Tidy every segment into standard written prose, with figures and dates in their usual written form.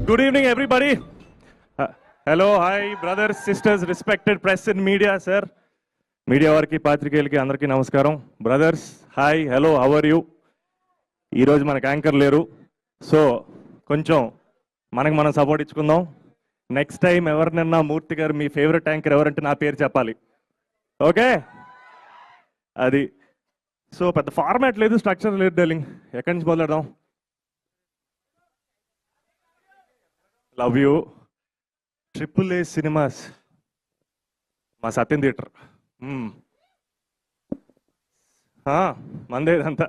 Good evening, everybody. Hello, hi, brothers, sisters, respected press and media, sir. మీడియా వారికి పాత్రికేయులకి అందరికీ నమస్కారం. Brothers, hi, hello, how are you? ఈరోజు మనకు యాంకర్ లేరు, సో కొంచెం మనం సపోర్ట్ ఇచ్చుకుందాం. నెక్స్ట్ టైం ఎవరినన్నా మూర్తి గారు మీ ఫేవరెట్ యాంకర్ ఎవరంటే నా పేరు చెప్పాలి, ఓకే? అది సో పెద్ద ఫార్మాట్ లేదు, స్ట్రక్చర్ లేదు డార్లింగ్. ఎక్కడి నుంచి మొదలెడదాం? Love you. AAA సినిమాస్, మా సత్యం థియేటర్ మందేదంతా.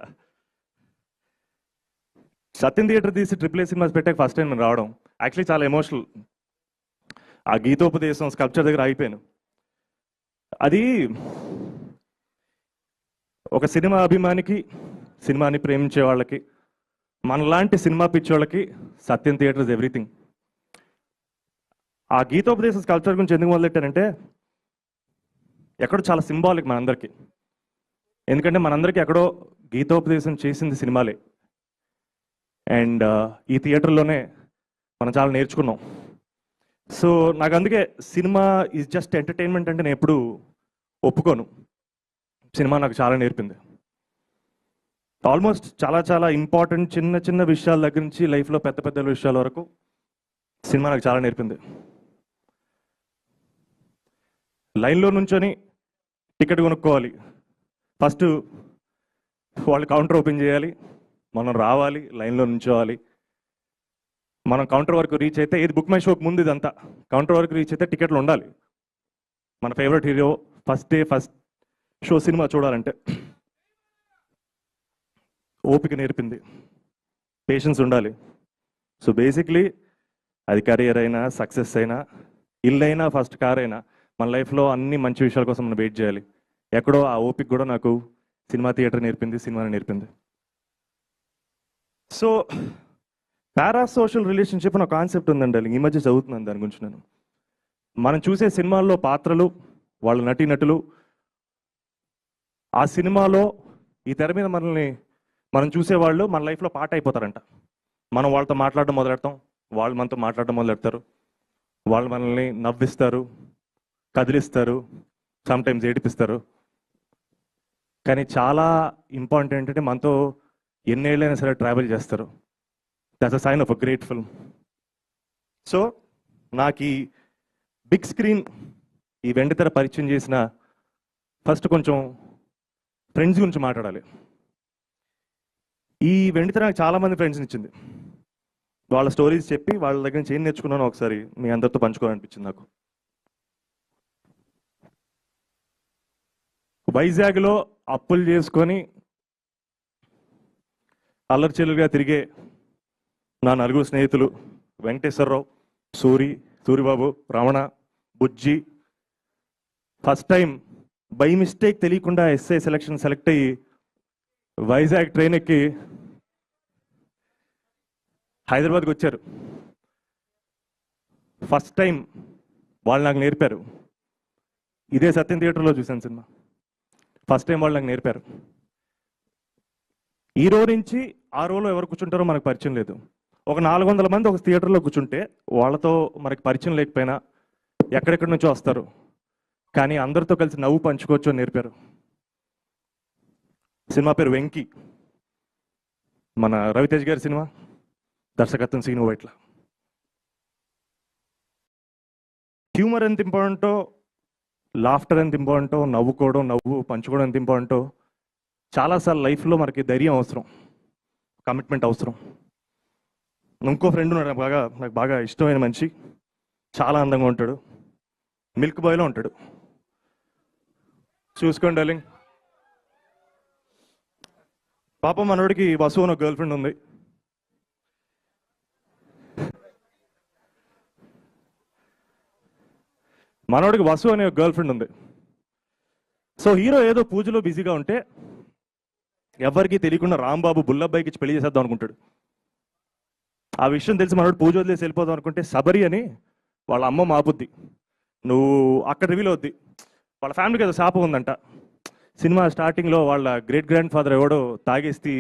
సత్యం థియేటర్ తీసి AAA సినిమాస్ పెట్టాక ఫస్ట్ టైం నేను రావడం యాక్చువల్లీ చాలా ఎమోషనల్. ఆ గీతోపదేశం స్కల్ప్చర్ దగ్గర అయిపోయాను. అది ఒక సినిమా అభిమానికి, సినిమాని ప్రేమించే వాళ్ళకి, మనలాంటి సినిమా పిచ్చోళ్ళకి సత్యం థియేటర్ ఇస్ ఎవ్రీథింగ్. ఆ గీతోపదేశం స్కల్ప్చర్ గురించి ఎందుకు మొదలెట్టానంటే ఎక్కడో చాలా సింబాలిక్ మనందరికీ. ఎందుకంటే మనందరికీ ఎక్కడో గీతోపదేశం చేసింది సినిమాలే. అండ్ ఈ థియేటర్లోనే మనం చాలా నేర్చుకున్నాం. సో నాకు అందుకే సినిమా ఈజ్ జస్ట్ ఎంటర్టైన్మెంట్ అంటే నేను ఎప్పుడు ఒప్పుకోను. సినిమా నాకు చాలా నేర్పింది. ఆల్మోస్ట్ చాలా చాలా ఇంపార్టెంట్ చిన్న చిన్న విషయాల దగ్గర నుంచి లైఫ్లో పెద్ద పెద్ద విషయాల వరకు సినిమా నాకు చాలా నేర్పింది. లైన్లో నుంచొని టికెట్ కొనుక్కోవాలి, ఫస్ట్ వాళ్ళు కౌంటర్ ఓపెన్ చేయాలి, మనం రావాలి, లైన్లో నుంచోవాలి. మనం కౌంటర్ వరకు రీచ్ అయితే, ఇది బుక్ మై షోకి ముందు ఇదంతా, కౌంటర్ వరకు రీచ్ అయితే టికెట్లు ఉండాలి. మన favourite hero first day first show cinema చూడాలంటే ఓపిక నేర్పింది, పేషెన్స్ ఉండాలి. సో బేసిక్లీ అది కెరియర్ అయినా, సక్సెస్ అయినా, ఇల్లు అయినా, ఫస్ట్ కార్ అయినా, మన లైఫ్లో అన్ని మంచి విషయాల కోసం మనం వెయిట్ చేయాలి. ఎక్కడో ఆ ఓపిక కూడా నాకు సినిమా థియేటర్ నేర్పింది, సినిమాని నేర్పింది. సో పారాసోషల్ రిలేషన్షిప్ అనే కాన్సెప్ట్ ఉందండి, ఈ మధ్య చదువుతున్నాను దాని గురించి. నేను మనం చూసే సినిమాల్లో పాత్రలు, వాళ్ళ నటీనటులు, ఆ సినిమాలో ఈ తెర మీద మనం చూసేవాళ్ళు మన లైఫ్లో పార్ట్ అయిపోతారంట. మనం వాళ్ళతో మాట్లాడడం మొదలెడతాం, వాళ్ళు మనతో మాట్లాడడం మొదలెడతారు, వాళ్ళు మనల్ని నవ్విస్తారు, కదిలిస్తారు, సమ్టైమ్స్ ఏడిపిస్తారు. కానీ చాలా ఇంపార్టెంట్ ఏంటంటే మనతో ఎన్నేళ్ళైనా సరే ట్రావెల్ చేస్తారు. That's a sign of a great film. So నాకు ఈ బిగ్ స్క్రీన్, ఈ వెండితెర పరిచయం చేసిన ఫస్ట్ కొంచెం ఫ్రెండ్స్ గురించి మాట్లాడాలి. ఈ వెండితెర నాకు చాలామంది ఫ్రెండ్స్ని ఇచ్చింది. వాళ్ళ స్టోరీస్ చెప్పి వాళ్ళ దగ్గర నుంచి ఏం నేర్చుకున్నానో ఒకసారి మీ అందరితో పంచుకోవాలనిపించింది నాకు. వైజాగ్లో అప్పులు చేసుకొని అల్లరిచెల్లుగా తిరిగే నా నలుగురు స్నేహితులు వెంకటేశ్వరరావు, సూరిబాబు, రమణ, బుజ్జి, ఫస్ట్ టైం బై మిస్టేక్ తెలియకుండా ఎస్ఐ సెలెక్ట్ అయ్యి వైజాగ్ ట్రైన్ ఎక్కి హైదరాబాద్కి వచ్చారు. ఫస్ట్ టైం వాళ్ళు నాకు నేర్పారు. ఇదే సత్యం థియేటర్లో చూశాను సినిమా. ఫస్ట్ టైం వాళ్ళు నాకు నేర్పారు. ఈ రో నుంచి ఆ రోలో ఎవరు కూర్చుంటారో మనకు పరిచయం లేదు. ఒక 400 మంది ఒక థియేటర్లో కూర్చుంటే వాళ్ళతో మనకి పరిచయం లేకపోయినా ఎక్కడెక్కడి నుంచో వస్తారు, కానీ అందరితో కలిసి నవ్వు పంచుకోవచ్చు అని నేర్పారు. సినిమా పేరు వెంకీ, మన రవితేజ్ గారి సినిమా, దర్శకత్వం సీను వైట్ల. హ్యూమర్ ఎంత ఇంపార్టెంటో, లాఫ్టర్ ఎంత ఇంపార్టెంటో, నవ్వు పంచుకోవడం ఎంత ఇంపార్టెంటో, చాలాసార్లు లైఫ్లో మనకి ధైర్యం అవసరం, కమిట్మెంట్ అవసరం. ఇంకో ఫ్రెండ్ ఉన్నాడు నాకు బాగా ఇష్టమైన మనిషి, చాలా అందంగా ఉంటాడు, మిల్క్ బాయ్లో ఉంటాడు, చూసుకోండి డార్లింగ్. పాపం మనోడికి వసు అని ఒక గర్ల్ ఫ్రెండ్ ఉంది. మనోడికి వసు అనే ఒక గర్ల్ ఫ్రెండ్ ఉంది. సో హీరో ఏదో పూజలో బిజీగా ఉంటే ఎవరికి తెలియకుండా రాంబాబు బుల్లబ్బాయికి ఇచ్చి పెళ్లి చేసేద్దాం అనుకుంటాడు. ఆ విషయం తెలిసి మనోడు పూజ వదిలేసి వెళ్ళిపోదాం అనుకుంటే సబరి అని వాళ్ళ అమ్మ మాపుద్ది, నువ్వు అక్కడ రివీల్ అవుద్ది. వాళ్ళ ఫ్యామిలీకి ఏదో శాపం ఉందంట. సినిమా స్టార్టింగ్లో వాళ్ళ గ్రేట్ గ్రాండ్ ఫాదర్ ఎవడో తాగేసి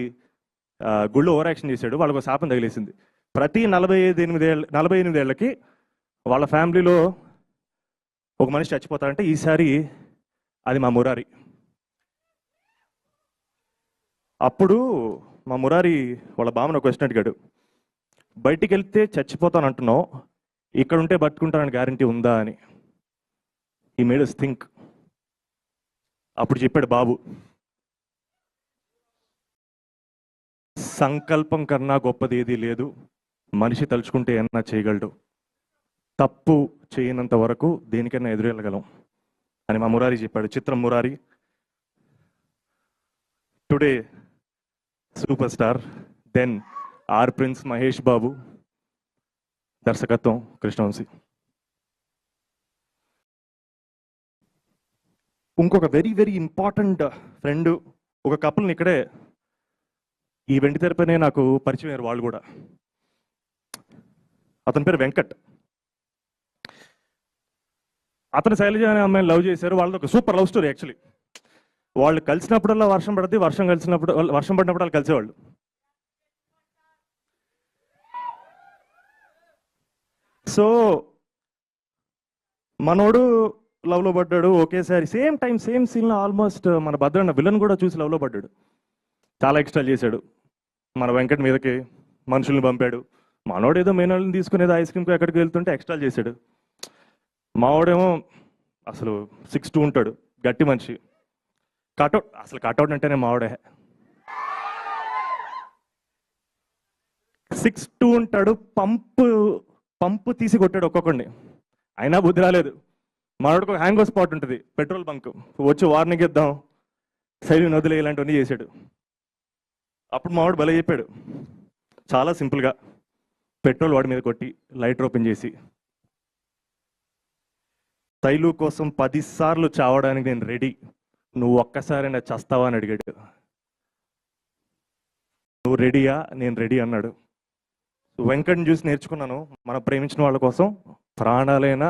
గుళ్ళు ఓవర్ యాక్షన్ చేశాడు, వాళ్ళకు శాపం తగిలేసింది. ప్రతి 48 ఏళ్ళకి వాళ్ళ ఫ్యామిలీలో ఒక మనిషి చచ్చిపోతారంటే ఈసారి అది మా మురారి. అప్పుడు మా మురారి వాళ్ళ బామ్మను క్వశ్చన్ అడిగాడు, బయటికి వెళ్తే చచ్చిపోతాను అంటున్నావు, ఇక్కడ ఉంటే బతుకుంటానని గ్యారంటీ ఉందా అని. ఈ మేడ్ us థింక్. అప్పుడు చెప్పాడు బాబు, సంకల్పం కన్నా గొప్పది ఏదీ లేదు, మనిషి తలుచుకుంటే ఏమన్నా చేయగలడు, తప్పు చేయనంత వరకు దేనికైనా ఎదురెళ్ళగలం అని మా మురారి చెప్పాడు. చిత్రం Murari. Today super star, then our prince Mahesh Babu, దర్శకత్వం కృష్ణవంశీ. ఇంకొక వెరీ వెరీ ఇంపార్టెంట్ ఫ్రెండ్, ఒక కపుల్ని ఇక్కడే ఈ వెండి తెరపైనే నాకు పరిచయం అయ్యారు వాళ్ళు కూడా. అతని పేరు వెంకట్. అతను శైలజ అనే అమ్మాయిని లవ్ చేశారు. వాళ్ళది ఒక సూపర్ లవ్ స్టోరీ యాక్చువల్లీ. వాళ్ళు కలిసినప్పుడల్లా వర్షం పడుతుంది, వర్షం పడినప్పుడు వాళ్ళు కలిసేవాళ్ళు. సో మనోడు లవ్లో పడ్డాడు ఒకేసారి, సేమ్ టైం సేమ్ సీన్లో ఆల్మోస్ట్ మన భద్రన్న విలన్ కూడా చూసి లవ్లో పడ్డాడు. చాలా ఎక్స్ట్రా చేశాడు. మన వెంకట్ మీదకి మనుషుల్ని పంపాడు. మనోడు ఏదో మేనోళ్ళని తీసుకునేది ఐస్ క్రీమ్కి ఎక్కడికి వెళ్తుంటే ఎక్స్ట్రా చేశాడు. మావాడేమో అసలు 6'2" ఉంటాడు, గట్టి మనిషి. కటౌట్, అసలు కటౌట్ అంటేనే మావాడే. 6'2" ఉంటాడు, పంపు తీసి కొట్టాడు ఒక్కొక్కడిని, అయినా బుద్ధి రాలేదు. మనోడికి ఒక హ్యాంగ్ స్పాట్ ఉంటుంది, పెట్రోల్ బంక్, వచ్చి వార్నింగ్ ఇద్దాం, సైడ్ నదులు ఇలాంటివన్నీ చేశాడు. అప్పుడు మావాడు భలే చెప్పాడు, చాలా సింపుల్గా పెట్రోల్ వాడి మీద కొట్టి లైటర్ ఓపెన్ చేసి, తైలు కోసం 10 సార్లు చావడానికి నేను రెడీ, నువ్వు ఒక్కసారైనా చస్తావా అని అడిగాడు. నువ్వు రెడీయా? నేను రెడీ అన్నాడు. వెంకట్ని చూసి నేర్చుకున్నాను, మనం ప్రేమించిన వాళ్ళ కోసం ప్రాణాలైనా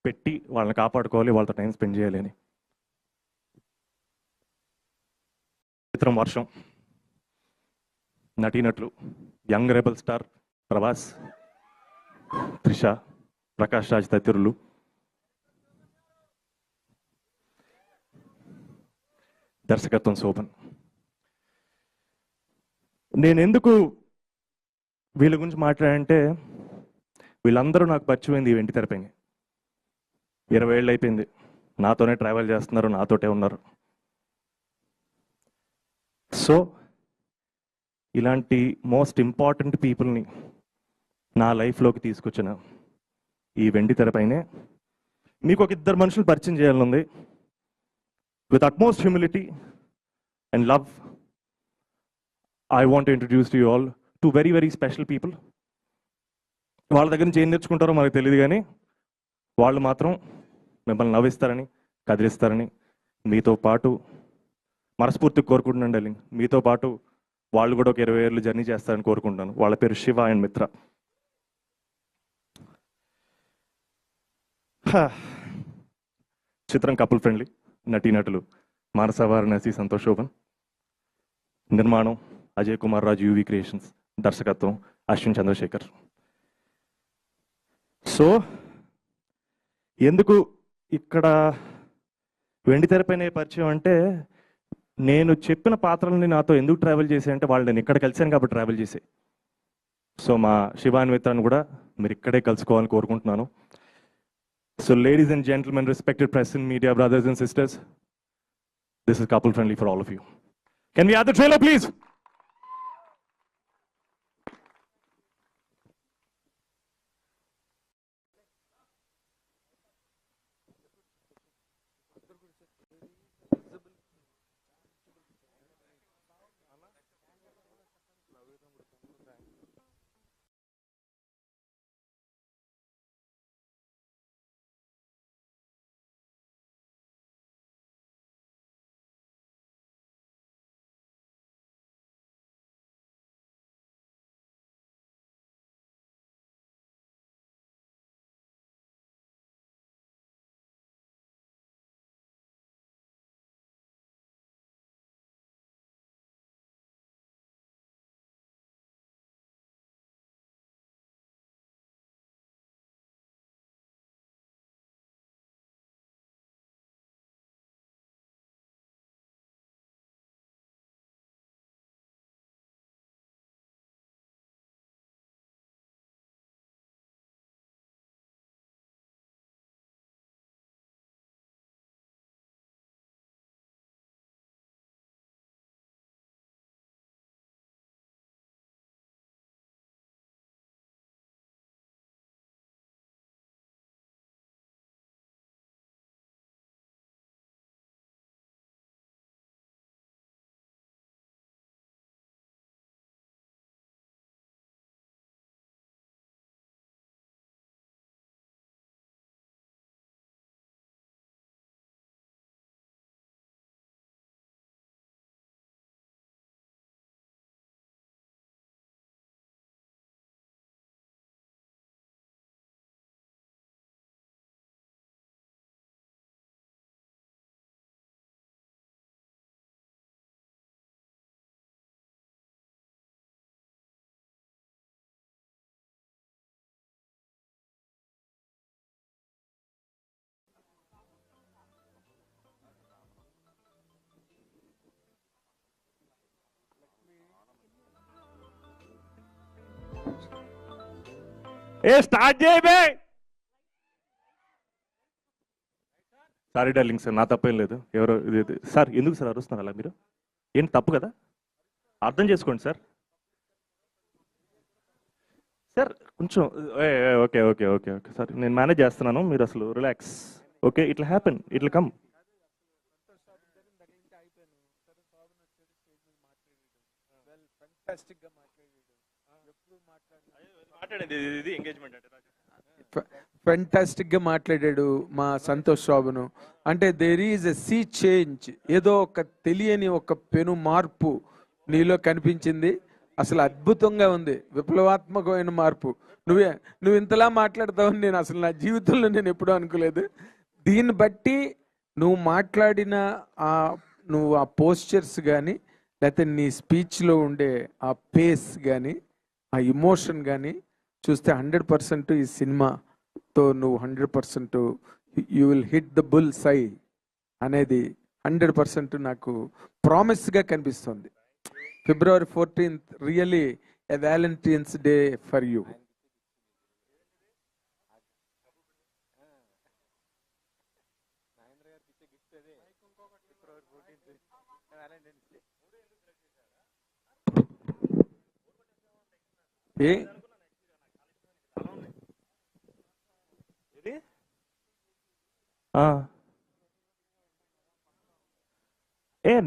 పెట్టి వాళ్ళని కాపాడుకోవాలి, వాళ్ళతో టైం స్పెండ్ చేయాలి అని. చిత్రం వర్షం. నటీనటులు young rebel star Prabhas, Trisha, Prakash Raj తదితరులు. దర్శకత్వం శోభన్. నేను ఎందుకు వీళ్ళ గురించి మాట్లాడంటే, వీళ్ళందరూ నాకు పరిచయమైంది ఈ వెండి తెరపైన. 20 ఏళ్ళు అయిపోయింది, నాతోనే ట్రావెల్ చేస్తున్నారు, నాతోటే ఉన్నారు. సో ఇలాంటి మోస్ట్ ఇంపార్టెంట్ పీపుల్ని నా లైఫ్లోకి తీసుకొచ్చిన ఈ వెండి తెరపైనే మీకు ఒక 2 మనుషులు పరిచయం చేయాలనుంది. With utmost humility and love, I want introduce to you all 2 very very special people. వాళ్ళ దగ్గర నుంచి ఏం నేర్చుకుంటారో మనకు తెలియదు, కానీ వాళ్ళు మాత్రం మిమ్మల్ని నవ్విస్తారని, కదిలిస్తారని మీతో పాటు మనస్ఫూర్తిగా కోరుకుంటున్నాను డార్లింగ్. మీతో పాటు వాళ్ళు కూడా ఒక 20 ఏళ్ళు జర్నీ చేస్తారని కోరుకుంటున్నాను. వాళ్ళ పేరు శివ అండ్ మిత్ర. చిత్రం కపుల్ ఫ్రెండ్లీ. నటీనటులు మానస వారణాసి, సంతోష్ శోభన్. నిర్మాణం అజయ్ కుమార్ రాజు, యూవి క్రియేషన్స్. దర్శకత్వం అశ్విన్ చంద్రశేఖర్. సో ఎందుకు ఇక్కడ వెండి తెరపైన పరిచయం అంటే, నేను చెప్పిన పాత్రలని నాతో ఎందుకు ట్రావెల్ చేశాయంటే, వాళ్ళు నేను ఇక్కడ కలిశాను కాబట్టి ట్రావెల్ చేసే. సో మా శివాన్ మిత్రాన్ని కూడా మీరు ఇక్కడే కలుసుకోవాలని కోరుకుంటున్నాను. So ladies and gentlemen, respected press and media brothers and sisters, this is couple friendly for all of you. Can we have the trailer please? ఏ స్టార్ట్ చేయబే. సారీ డార్లింగ్ సార్, నా తప్పేం లేదు. ఎవరో ఇది సార్, ఎందుకు సార్ అరుస్తున్నారు అలా మీరు? ఏంటి తప్పు కదా, అర్థం చేసుకోండి సార్. సార్ కొంచెం okay okay okay okay sir, నేను మేనేజ్ చేస్తున్నాను, మీరు అసలు రిలాక్స్. ఓకే, ఇట్లా హ్యాపెన్, ఇట్లా కమ్. ఫెంటాస్టిక్ గా మాట్లాడాడు మా సంతోష్ శోభను. అంటే there is a sea change, ఏదో ఒక తెలియని ఒక పెను మార్పు నీలో కనిపించింది. అసలు అద్భుతంగా ఉంది, విప్లవాత్మకమైన మార్పు. నువ్వు ఇంతలా మాట్లాడతావని నేను అసలు నా జీవితంలో నేను ఎప్పుడూ అనుకోలేదు. దీన్ని బట్టి నువ్వు మాట్లాడిన నువ్వు ఆ పోస్చర్స్ కానీ, లేకపోతే నీ స్పీచ్లో ఉండే ఆ పేస్ కానీ, ఆ ఇమోషన్ కానీ చూస్తే 100% ఈ సినిమాతో నువ్వు 100% you will hit the bull's eye అనేది 100% నాకు ప్రామిస్గా కనిపిస్తుంది. February 14th really a valentine's day for you.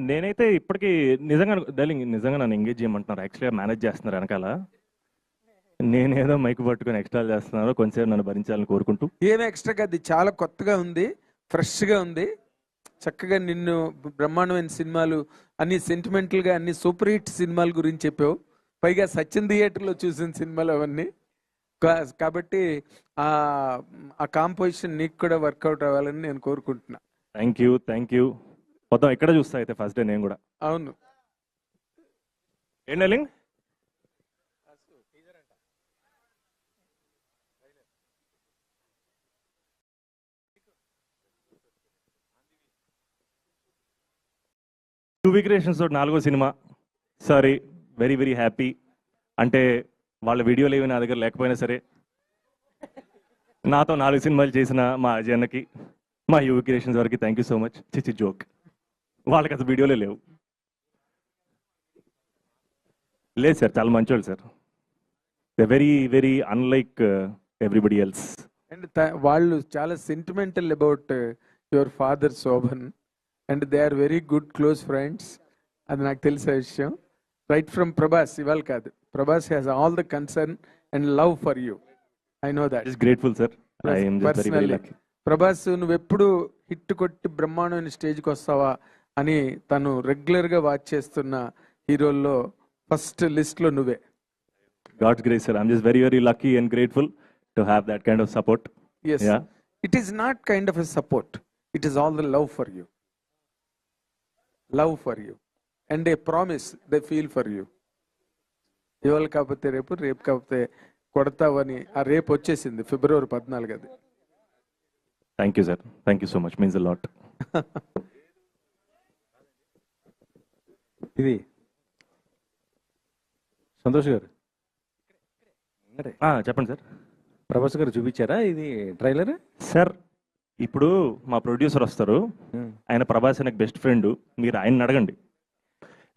నేనైతే ఇప్పటికీ నిజంగా డార్లింగ్, నిజంగా నన్ను ఎంగేజ్ చేయమంటున్నారు. యాక్చువల్గా మేనేజ్ చేస్తున్నారు వెనకాల, నేనేదో మైకు పట్టుకొని ఎక్స్ట్రా చేస్తున్నాను. కొంచెం నన్ను భరించాలని కోరుకుంటూ. ఏం ఎక్స్ట్రాగా, అది చాలా కొత్తగా ఉంది, ఫ్రెష్గా ఉంది. చక్కగా నిన్ను బ్రహ్మాండమైన సినిమాలు అన్ని సెంటిమెంటల్గా అన్ని సూపర్ హిట్ సినిమాల గురించి చెప్పావు. పైగా సచిన్ థియేటర్లో చూసిన సినిమాలు అవన్నీ. కాబట్టి ఆ కాంపోజిషన్ నీకు కూడా వర్కౌట్ అవ్వాలని నేను కోరుకుంటున్నా. Thank you, thank you. మొత్తం ఎక్కడ చూస్తా అయితే ఫస్ట్ డే నేను కూడా. అవును. ఏం డార్లింగ్? యువి క్రియేషన్స్ తోటి 4వ cinema. Sorry, very very happy. అంటే వాళ్ళ వీడియోలు ఏవి నా దగ్గర లేకపోయినా సరే, నాతో 4 సినిమాలు చేసిన మా అజయ్ అన్నకి, మా యువి క్రియేషన్స్ వారికి థ్యాంక్ యూ సో మచ్. చిచి జోక్, వాళ్ళకి అసలు వీడియోలే లేవు. లేదు సార్, చాలా మంచోళ్ళు sir. They very very unlike everybody else. And వాళ్ళు చాలా sentimental about your father Shobhan, and they are very good close friends. అది నాకు తెలిసే విషయం. రైట్ ఫ్రమ్ ప్రభాస్, ఇవాళ కాదు, Prabhas has all the concern and love for you. I know that. Grateful sir. Personally Prabhas నువ్వెప్పుడు hit కొట్టి బ్రహ్మాండమైన స్టేజ్కి వస్తావా అని తను రెగ్యులర్గా వాచ్ చేస్తున్న హీరోల్లో ఫస్ట్ లిస్ట్లో నువ్వే. God's grace, sir. I'm just very, very lucky and grateful to have that kind of support. Yes. Yeah. It is not kind of a support. It is all the love for you. Love for you. And a promise they feel for you. ఇవాళ కాకపోతే రేపు, రేపు కాకపోతే కొడతావని ఆ రేపు వచ్చేసింది, February 14. అది. Thank you, sir. Thank you so much. Means a lot. ఇది సంతోష్ గారు చెప్పండి సార్. ప్రభాస్ గారు చూపించారా ఇది ట్రైలర్? సార్, ఇప్పుడు మా ప్రొడ్యూసర్ వస్తారు, ఆయన ప్రభాస్ నాకు బెస్ట్ ఫ్రెండ్, మీరు ఆయన అడగండి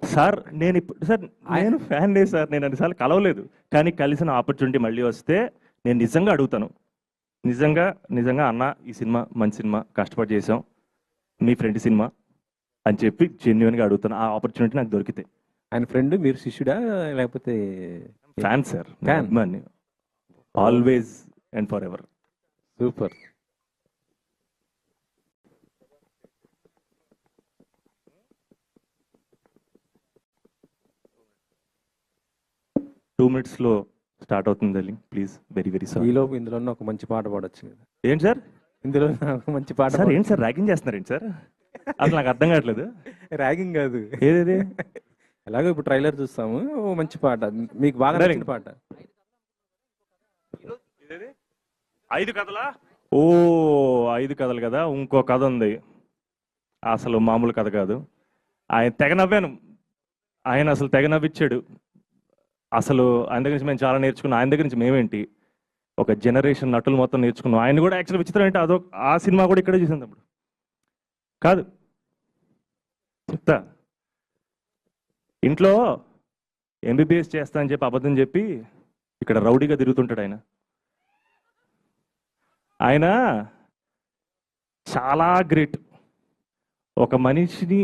సార్. నేను ఇప్పుడు సార్ నేను ఫ్యాన్ లేదు సార్, నేను అన్నిసార్లు కలవలేదు, కానీ కలిసిన ఆపర్చునిటీ మళ్ళీ వస్తే నేను నిజంగా అడుగుతాను. నిజంగా నిజంగా అన్న, ఈ సినిమా మంచి సినిమా, కష్టపడి చేసాం, మీ ఫ్రెండ్ సినిమా అని చెప్పి జెన్యున్గా అడుగుతాను. ఆ ఆపర్చునిటీ నాకు దొరికితే. ఆయన ఫ్రెండ్, మీరు శిష్యుడా లేకపోతే? Fan sir, fan, always and for ever. Super. Two మినిట్స్లో స్టార్ట్ అవుతుంది. Please, very very sorry. ఈలోపు ఇందులో ఒక మంచి పాట పాడొచ్చు కదా. ఏంటి సార్ ఇందులో ఒక మంచి పాట? సార్ ఏంటి సార్ ర్యాగింగ్ చేస్తున్నారు ఏంటి సార్? అసలు నాకు అర్థం కావట్లేదు. ర్యాగింగ్ కాదు, ఏదేది ఎలాగో ఇప్పుడు ట్రైలర్ చూస్తాము, ఓ మంచి పాట, మీకు బాగా నచ్చిన పాట. 5 కథలా? ఓ 5 కథలు కదా. ఇంకో కథ ఉంది, అసలు మామూలు కథ కాదు. ఆయన తెగ నవ్వాను, ఆయన అసలు తెగ నవ్విచ్చాడు. అసలు ఆయన దగ్గర నుంచి మేము చాలా నేర్చుకున్నాం. ఆయన దగ్గర నుంచి మేమేంటి, ఒక జనరేషన్ నటులు మొత్తం నేర్చుకున్నాం. ఆయన కూడా యాక్చువల్ విచిత్రం అంటే ఆ సినిమా కూడా ఇక్కడే చూసింది అప్పుడు. కాదు చెప్తా, ఇంట్లో ఎంబీబీఎస్ చేస్తా అని చెప్పి అబద్ధం చెప్పి ఇక్కడ రౌడీగా తిరుగుతుంటాడు ఆయన. ఆయన చాలా గ్రేట్. ఒక మనిషిని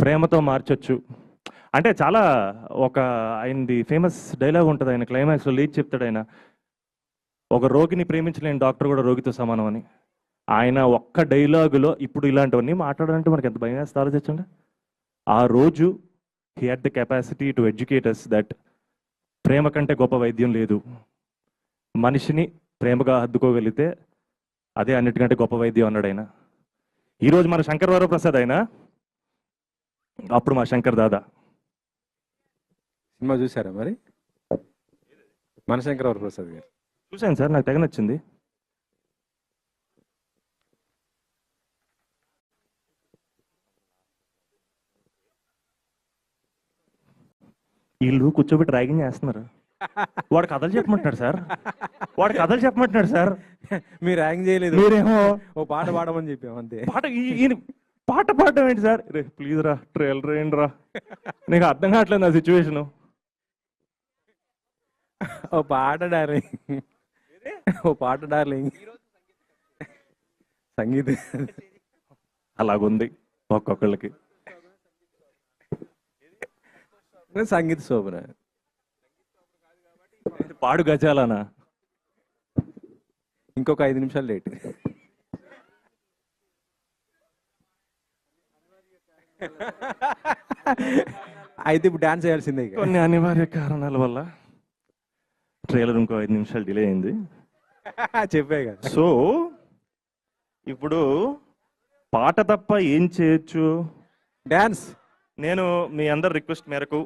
ప్రేమతో మార్చొచ్చు అంటే చాలా ఆయనది ఫేమస్ డైలాగ్ ఉంటుంది. ఆయన క్లైమాక్స్లో లేచి చెప్తాడు, ఆయన ఒక రోగిని ప్రేమించలేని డాక్టర్ కూడా రోగితో సమానం అని. ఆయన ఒక్క డైలాగులో ఇప్పుడు ఇలాంటివన్నీ మాట్లాడాలంటే మనకి ఎంత భయం వేస్తే ఆలోచించండి. ఆ రోజు he had the capacity to educate us that ప్రేమ కంటే గొప్ప వైద్యం లేదు, మనిషిని ప్రేమగా హద్దుకోగలిగితే అదే అన్నిటికంటే గొప్ప వైద్యం అన్నాడు ఆయన. ఈరోజు మన శంకర్ వరప్రసాద్ ఆయన, అప్పుడు మా శంకర్ దాదా. సినిమా చూసారా మరి? మనశంకర వరప్రసాద్ గారు చూశాను సార్, నాకు తెగ నచ్చింది. వీళ్ళు కూర్చోబెట్టి ర్యాగింగ్ చేస్తున్నారు. వాడు కథలు చెప్పమంటున్నాడు సార్, వాడు కథలు చెప్పమంటున్నాడు సార్. మీరు ర్యాంక్ చేయలేదు, మీరేమో ఓ పాట పాడమని చెప్పాం అంతే. ఈయన పాట పాడడం ఏంటి సార్? రే ప్లీజ్ రా, ట్రైలర్ ఏంటి రా, నీకు అర్థం కావట్లేదు నా సిచ్యువేషను. ఓ పాట డార్లింగ్, ఓ పాట డార్లింగ్. సంగీతం అలాగుంది ఒక్కొక్కళ్ళకి. సంగీత శోభన పాడు గజాలనా? ఇంకొక 5 నిమిషాలు లేట్. అయితే ఇప్పుడు డాన్స్ చేయాల్సిందే ఇక. కొన్ని అనివార్య కారణాల వల్ల ట్రైలర్ ఇంకో 5 నిమిషాలు డిలే అయింది. చెప్పే కదా. సో ఇప్పుడు పాట తప్ప ఏం చేయొచ్చు? డాన్స్. నేను మీ అందరి రిక్వెస్ట్ మేరకు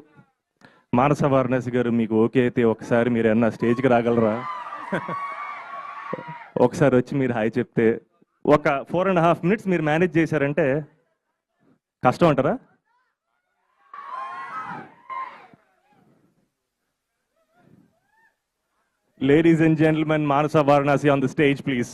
మానస వారణాసి గారు, మీకు ఓకే అయితే ఒకసారి మీరు ఏమన్నా స్టేజ్కి రాగలరా? ఒకసారి వచ్చి మీరు హాయ్ చెప్తే ఒక 4.5 minutes మీరు మేనేజ్ చేశారంటే కష్టం అంటారా? Ladies and gentlemen, Manasa Varanasi on the stage, please.